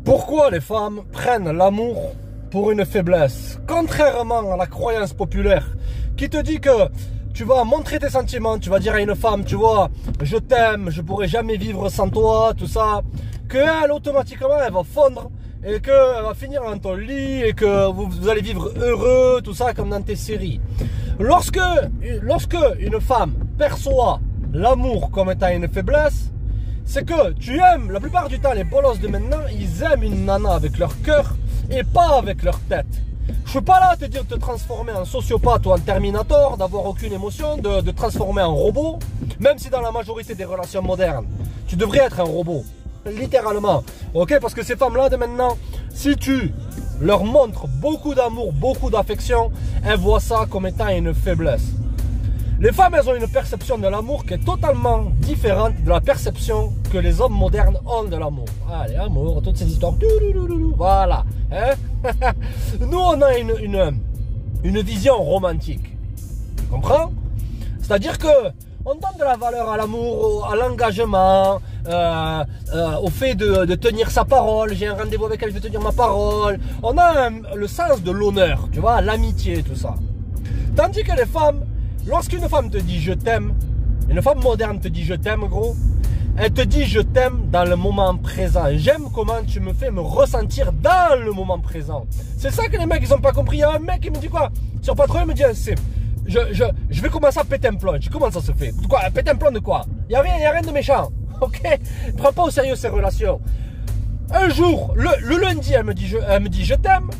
Pourquoi les femmes prennent l'amour pour une faiblesse? Contrairement à la croyance populaire qui te dit que tu vas montrer tes sentiments, tu vas dire à une femme, tu vois, je t'aime, je pourrai jamais vivre sans toi, tout ça, qu'elle automatiquement elle va fondre et qu'elle va finir dans ton lit et que vous allez vivre heureux, tout ça comme dans tes séries. Lorsque une femme perçoit l'amour comme étant une faiblesse, c'est que tu aimes, la plupart du temps, les bolosses de maintenant, ils aiment une nana avec leur cœur et pas avec leur tête. Je suis pas là à te dire de te transformer en sociopathe ou en Terminator, d'avoir aucune émotion, de te transformer en robot, même si dans la majorité des relations modernes, tu devrais être un robot, littéralement. Ok, parce que ces femmes-là de maintenant, si tu leur montres beaucoup d'amour, beaucoup d'affection, elles voient ça comme étant une faiblesse. Les femmes, elles ont une perception de l'amour qui est totalement différente de la perception que les hommes modernes ont de l'amour. Allez, amour, toutes ces histoires. Voilà. Hein? Nous, on a une vision romantique. Tu comprends? C'est-à-dire que on donne de la valeur à l'amour, à l'engagement, au fait de tenir sa parole. J'ai un rendez-vous avec elle, je vais tenir ma parole. On a le sens de l'honneur, tu vois, l'amitié, tout ça. Tandis que les femmes, lorsqu'une femme te dit je t'aime, une femme moderne te dit je t'aime, gros, elle te dit je t'aime dans le moment présent. J'aime comment tu me fais me ressentir dans le moment présent. C'est ça que les mecs ils ont pas compris. Il y a un mec qui me dit quoi sur Patreon, il me dit je vais commencer à péter un plomb. Je dis comment ça se fait? Quoi, péter un plomb de quoi? Il n'y a rien de méchant. Ok? Prends pas au sérieux ces relations. Un jour, le lundi, elle me dit je t'aime.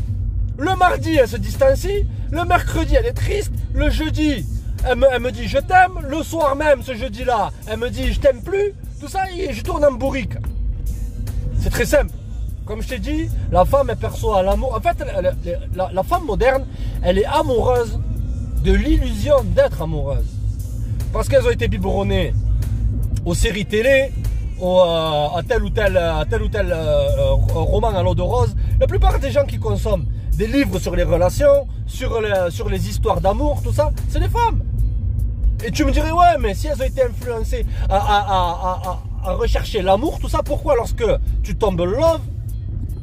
Le mardi, elle se distancie. Le mercredi, elle est triste. Le jeudi, elle me dit je t'aime. Le soir même, ce jeudi-là, elle me dit je t'aime plus. Tout ça, je tourne en bourrique. C'est très simple. Comme je t'ai dit, la femme, elle perçoit l'amour. En fait, la femme moderne, elle est amoureuse de l'illusion d'être amoureuse. Parce qu'elles ont été biberonnées aux séries télé, à tel ou tel roman à l'eau de rose. La plupart des gens qui consomment des livres sur les relations, sur les histoires d'amour, tout ça, c'est les femmes. Et tu me dirais, ouais, mais si elles ont été influencées à rechercher l'amour, tout ça, pourquoi lorsque tu tombes love,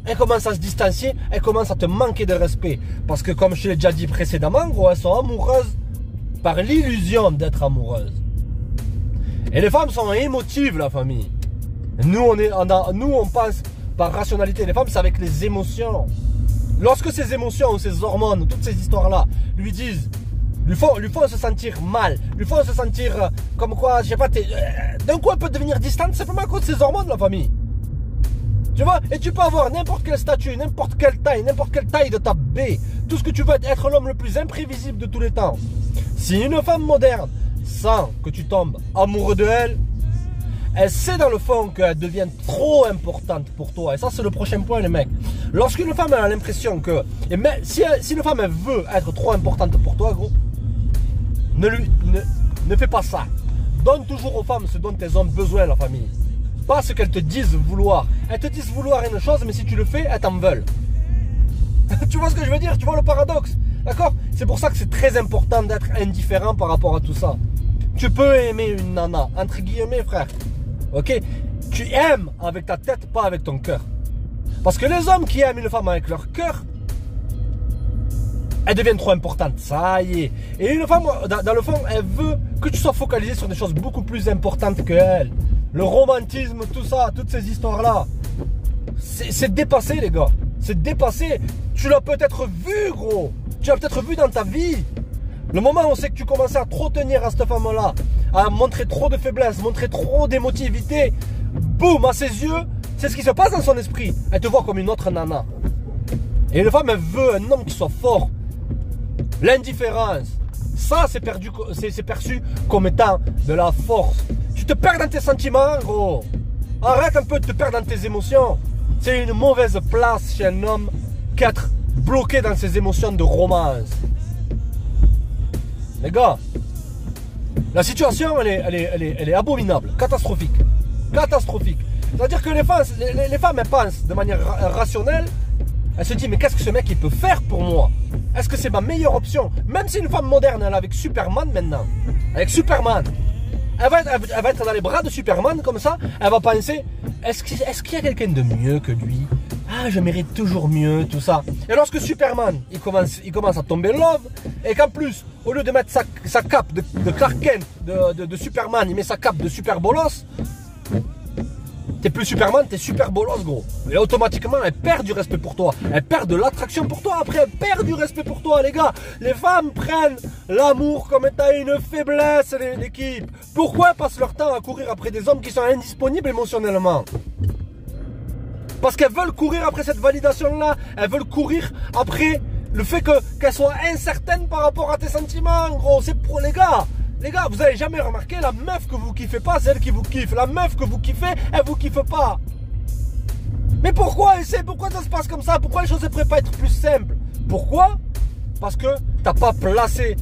elles commencent à se distancier, elles commencent à te manquer de respect? Parce que comme je te l'ai déjà dit précédemment, gros, elles sont amoureuses par l'illusion d'être amoureuses. Et les femmes sont émotives, la famille. Nous, on pense par rationalité. Les femmes, c'est avec les émotions. Lorsque ces émotions ou ces hormones, toutes ces histoires-là, lui font se sentir mal, lui font se sentir comme quoi, je sais pas, d'un coup elle peut devenir distante simplement à cause de ces hormones, la famille. Tu vois, et tu peux avoir n'importe quel statut, n'importe quelle taille de ta baie, tout ce que tu veux, être l'homme le plus imprévisible de tous les temps. Si une femme moderne sent que tu tombes amoureux de elle, elle sait dans le fond qu'elle devient trop importante pour toi. Et ça, c'est le prochain point, les mecs. Lorsqu'une femme a l'impression que... si une femme elle veut être trop importante pour toi, gros, ne fais pas ça. Donne toujours aux femmes ce dont elles ont besoin, la famille. Pas ce qu'elles te disent vouloir. Elles te disent vouloir une chose, mais si tu le fais, elles t'en veulent. Tu vois ce que je veux dire? Tu vois le paradoxe? D'accord? C'est pour ça que c'est très important d'être indifférent par rapport à tout ça. Tu peux aimer une nana, entre guillemets, frère. Ok? Tu aimes avec ta tête, pas avec ton cœur. Parce que les hommes qui aiment une femme avec leur cœur, elles deviennent trop importantes. Ça y est. Et une femme, dans le fond, elle veut que tu sois focalisé sur des choses beaucoup plus importantes que elle. Le romantisme, tout ça, toutes ces histoires-là. C'est dépassé, les gars. C'est dépassé. Tu l'as peut-être vu, gros. Tu l'as peut-être vu dans ta vie. Le moment où on sait que tu commences à trop tenir à cette femme-là, à montrer trop de faiblesse, montrer trop d'émotivité, boum, à ses yeux, c'est ce qui se passe dans son esprit. Elle te voit comme une autre nana. Et une femme, elle veut un homme qui soit fort. L'indifférence, ça c'est perçu comme étant de la force. Tu te perds dans tes sentiments, gros. Arrête un peu de te perdre dans tes émotions. C'est une mauvaise place chez un homme qu'être bloqué dans ses émotions de romance. Les gars, la situation elle est abominable, catastrophique. Catastrophique. C'est-à-dire que les femmes elles pensent de manière rationnelle. Elles se disent mais qu'est-ce que ce mec il peut faire pour moi? Est-ce que c'est ma meilleure option? Même si une femme moderne elle est avec Superman maintenant, avec Superman, elle va être dans les bras de Superman comme ça, elle va penser est-ce qu'il y a quelqu'un de mieux que lui? Ah ah, je mérite toujours mieux, tout ça. Et lorsque Superman, il commence à tomber love, et qu'en plus, au lieu de mettre sa cape de Clark Kent, de Superman, il met sa cape de Super Bolos, t'es plus Superman, t'es Super Bolos, gros. Et automatiquement, elle perd du respect pour toi. Elle perd de l'attraction pour toi. Après, elle perd du respect pour toi, les gars. Les femmes prennent l'amour comme étant une faiblesse, l'équipe. Pourquoi elles passent leur temps à courir après des hommes qui sont indisponibles émotionnellement? Parce qu'elles veulent courir après cette validation-là. Elles veulent courir après le fait qu'elles soient incertaines par rapport à tes sentiments, gros. C'est pour les gars. Les gars, vous avez jamais remarqué, la meuf que vous kiffez pas, c'est elle qui vous kiffe. La meuf que vous kiffez, elle vous kiffe pas. Mais pourquoi ça se passe comme ça? Pourquoi les choses ne pourraient pas être plus simples? Pourquoi? Parce que t'as pas placé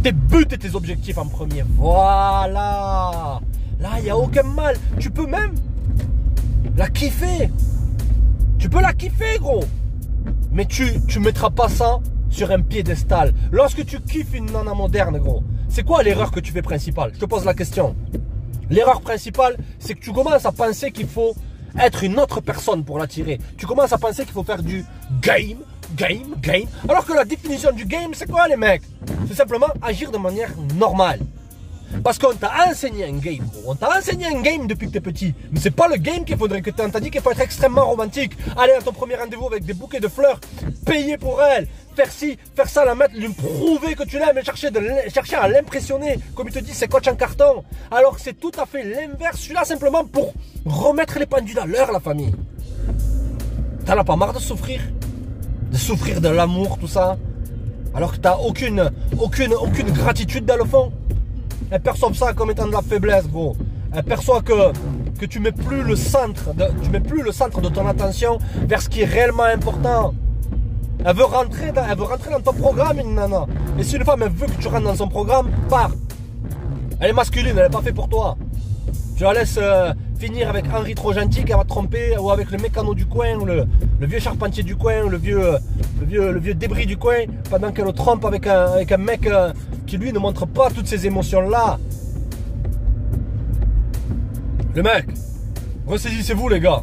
tes buts et tes objectifs en premier. Voilà. Là, il n'y a aucun mal. Tu peux même la kiffer. Tu peux la kiffer, gros. Mais tu mettras pas ça sur un piédestal. Lorsque tu kiffes une nana moderne, gros, c'est quoi l'erreur que tu fais principale? Je te pose la question. L'erreur principale, c'est que tu commences à penser qu'il faut être une autre personne pour l'attirer. Tu commences à penser qu'il faut faire du game. Alors que la définition du game, c'est quoi, les mecs? C'est simplement agir de manière normale. Parce qu'on t'a enseigné un game, gros. On t'a enseigné un game depuis que t'es petit. Mais c'est pas le game qu'il faudrait que t'aies. On t'a dit qu'il faut être extrêmement romantique. Aller à ton premier rendez-vous avec des bouquets de fleurs, payer pour elle, faire ci, faire ça, la mettre, lui prouver que tu l'aimes et chercher à l'impressionner. Comme il te dit, c'est coach en carton. Alors que c'est tout à fait l'inverse. Je suis là simplement pour remettre les pendules à l'heure, la famille. T'en as pas marre de souffrir? De souffrir de l'amour, tout ça? Alors que t'as aucune gratitude dans le fond? Elles perçoivent ça comme étant de la faiblesse, gros. Elles perçoivent que tu mets plus le centre de ton attention vers ce qui est réellement important. Elle veut rentrer dans ton programme, une nana. Et si une femme elle veut que tu rentres dans son programme, pars. Elle est masculine, elle n'est pas faite pour toi. Tu la laisses finir avec Henri trop gentil qui va te tromper, ou avec le mécano du coin, ou le vieux charpentier du coin, ou le vieux débris du coin, pendant qu'elle le trompe avec un mec qui lui ne montre pas toutes ces émotions-là. Le mec, ressaisissez-vous, les gars.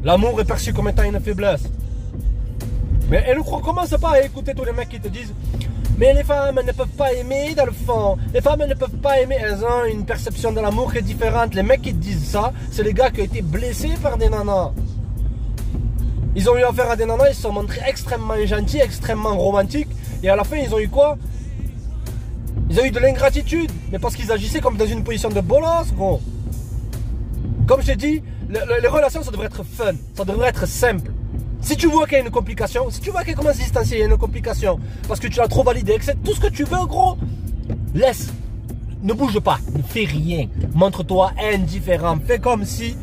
L'amour est perçu comme étant une faiblesse. Mais elle ne commence pas à écouter tous les mecs qui te disent: mais les femmes ne peuvent pas aimer dans le fond. Les femmes ne peuvent pas aimer. Elles ont une perception de l'amour qui est différente. Les mecs qui te disent ça, c'est les gars qui ont été blessés par des nanas. Ils ont eu affaire à des nanas, ils se sont montrés extrêmement gentils, extrêmement romantiques. Et à la fin, ils ont eu quoi? Ils ont eu de l'ingratitude. Mais parce qu'ils agissaient comme dans une position de bolos, gros. Comme je t'ai dit, les relations, ça devrait être fun. Ça devrait être simple. Si tu vois qu'il y a une complication, si tu vois qu'elle commence à se distancier, il y a une complication, parce que tu l'as trop validé, que c'est tout ce que tu veux, gros, laisse. Ne bouge pas, ne fais rien. Montre-toi indifférent. Fais comme si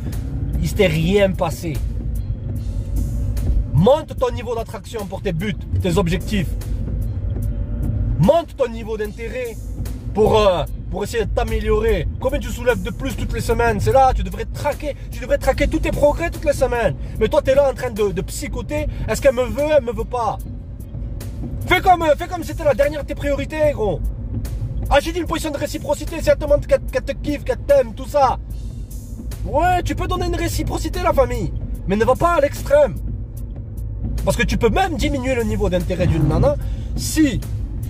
il s'était rien passé. Monte ton niveau d'attraction pour tes buts, tes objectifs. Monte ton niveau d'intérêt pour essayer de t'améliorer. Combien tu soulèves de plus toutes les semaines? C'est là, tu devrais traquer tous tes progrès toutes les semaines. Mais toi, tu es là en train de psychoter. Est-ce qu'elle me veut, elle me veut pas? Fais comme si c'était la dernière de tes priorités, gros. Agis d'une position de réciprocité. Si elle te montre qu'elle te kiffe, qu'elle t'aime, tout ça. Ouais, tu peux donner une réciprocité, la famille. Mais ne va pas à l'extrême. Parce que tu peux même diminuer le niveau d'intérêt d'une nana si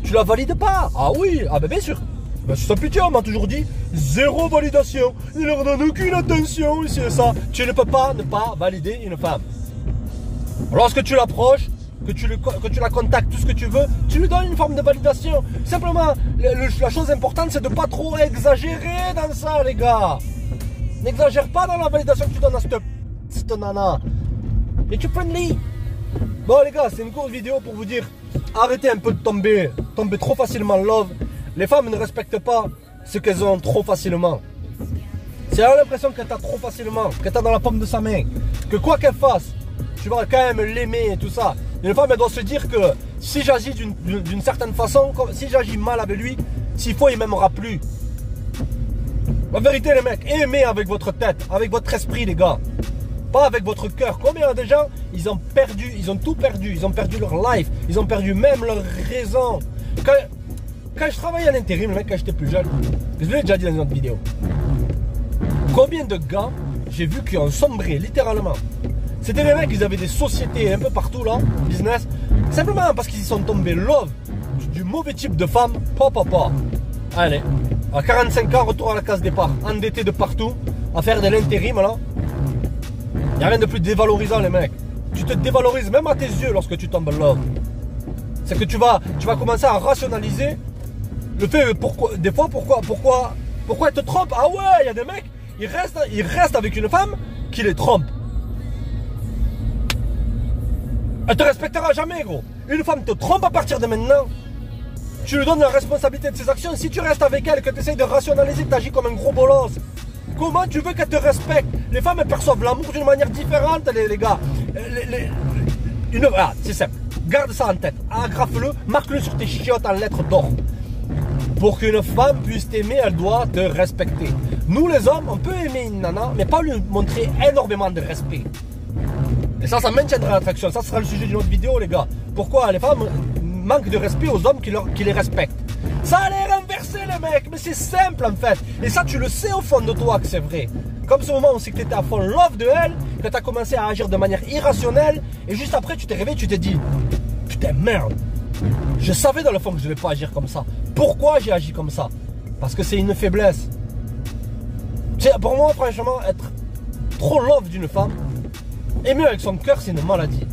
tu la valides pas. Ah oui, ah ben bien sûr. Ben, c'est ça, putain, on m'a toujours dit zéro validation. Il leur donne aucune attention, c'est ça. Tu ne peux pas ne pas valider une femme. Lorsque tu l'approches, que tu la contactes, tout ce que tu veux, tu lui donnes une forme de validation. Simplement, la chose importante, c'est de ne pas trop exagérer dans ça, les gars. N'exagère pas dans la validation que tu donnes à cette nana. Et tu friendly. Bon, les gars, c'est une courte vidéo pour vous dire, arrêtez un peu de tomber trop facilement love. Les femmes ne respectent pas ce qu'elles ont trop facilement. Si elle a l'impression qu'elle t'a trop facilement, qu'elle t'a dans la paume de sa main, que quoi qu'elle fasse, tu vas quand même l'aimer et tout ça. Une femme, elle doit se dire que si j'agis d'une certaine façon, si j'agis mal avec lui, s'il faut, il m'aimera plus. La vérité, les mecs, aimez avec votre tête, avec votre esprit, les gars. Pas avec votre cœur. Combien de gens, ils ont tout perdu. Ils ont perdu leur life. Ils ont perdu même leur raison. Quand je travaillais en intérim, le mec, quand j'étais plus jeune, je l'ai déjà dit dans une autre vidéo. Combien de gars j'ai vu qui ont sombré, littéralement. C'était des mecs, ils avaient des sociétés un peu partout là, business, simplement parce qu'ils y sont tombés love du mauvais type de femme. Papa. Allez, à 45 ans, retour à la case départ, endetté de partout, à faire de l'intérim là. Il n'y a rien de plus dévalorisant les mecs. Tu te dévalorises même à tes yeux lorsque tu tombes love. C'est que tu vas commencer à rationaliser le fait pourquoi elle te trompe. Ah ouais, il y a des mecs, ils restent avec une femme qui les trompe. Elle te respectera jamais, gros. Une femme te trompe à partir de maintenant. Tu lui donnes la responsabilité de ses actions. Si tu restes avec elle, que tu essayes de rationaliser, que tu agis comme un gros bolos, comment tu veux qu'elle te respecte? Les femmes, elles perçoivent l'amour d'une manière différente, les gars. C'est simple. Garde ça en tête. Agrafe-le, marque-le sur tes chiottes en lettres d'or. Pour qu'une femme puisse t'aimer, elle doit te respecter. Nous, les hommes, on peut aimer une nana, mais pas lui montrer énormément de respect. Et ça maintiendra l'attraction. Ça sera le sujet d'une autre vidéo, les gars. Pourquoi les femmes manquent de respect aux hommes qui les respectent. Ça a l'air inversé, les mecs, mais c'est simple en fait. Et ça, tu le sais au fond de toi que c'est vrai. Comme ce moment où c'est que tu étais à fond love de elle, que tu as commencé à agir de manière irrationnelle, et juste après, tu t'es réveillé, tu t'es dit, putain, merde. Je savais dans le fond que je ne devais pas agir comme ça. Pourquoi j'ai agi comme ça? Parce que c'est une faiblesse. Pour moi, franchement, être trop love d'une femme, aimer avec son cœur, c'est une maladie.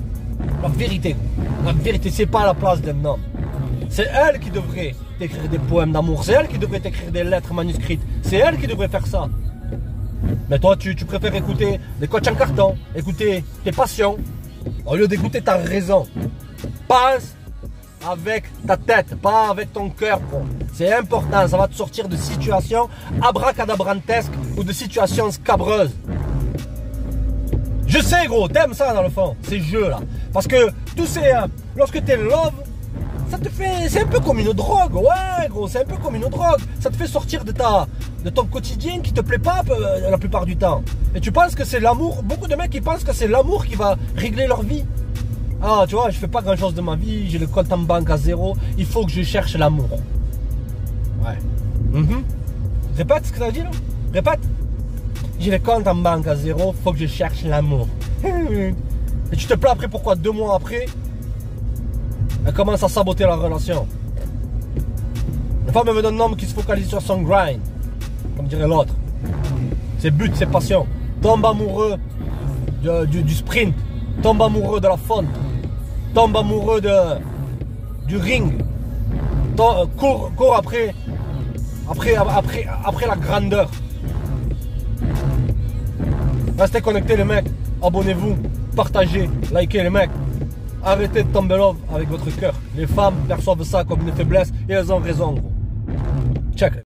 La vérité, c'est pas à la place d'un homme. C'est elle qui devrait t'écrire des poèmes d'amour. C'est elle qui devrait t'écrire des lettres manuscrites. C'est elle qui devrait faire ça. Mais toi, tu préfères écouter des coachs en carton, écouter tes passions, au lieu d'écouter ta raison. Pense avec ta tête, pas avec ton cœur, bro. C'est important, ça va te sortir de situations abracadabrantesques ou de situations scabreuses. Je sais, gros, t'aimes ça dans le fond, ces jeux-là. Parce que tous ces... lorsque t'es love, ça te fait... C'est un peu comme une drogue, ouais, gros, c'est un peu comme une drogue. Ça te fait sortir de ton quotidien qui te plaît pas la plupart du temps. Et tu penses que c'est l'amour. Beaucoup de mecs, ils pensent que c'est l'amour qui va régler leur vie. Ah, tu vois, je fais pas grand-chose de ma vie, j'ai le compte en banque à zéro, il faut que je cherche l'amour. Ouais. Répète ce que t'as dit, là. Répète. J'ai le compte en banque à zéro, faut que je cherche l'amour. Et tu te plains après pourquoi 2 mois après, elle commence à saboter la relation. La femme veut un homme qui se focalise sur son grind, comme dirait l'autre. Ses buts, ses passions. Tombe amoureux du sprint, tombe amoureux de la fonte, tombe amoureux du ring, court après la grandeur. Restez connectés les mecs, abonnez-vous, partagez, likez les mecs. Arrêtez de tomber love avec votre cœur. Les femmes perçoivent ça comme une faiblesse et elles ont raison, gros. Check.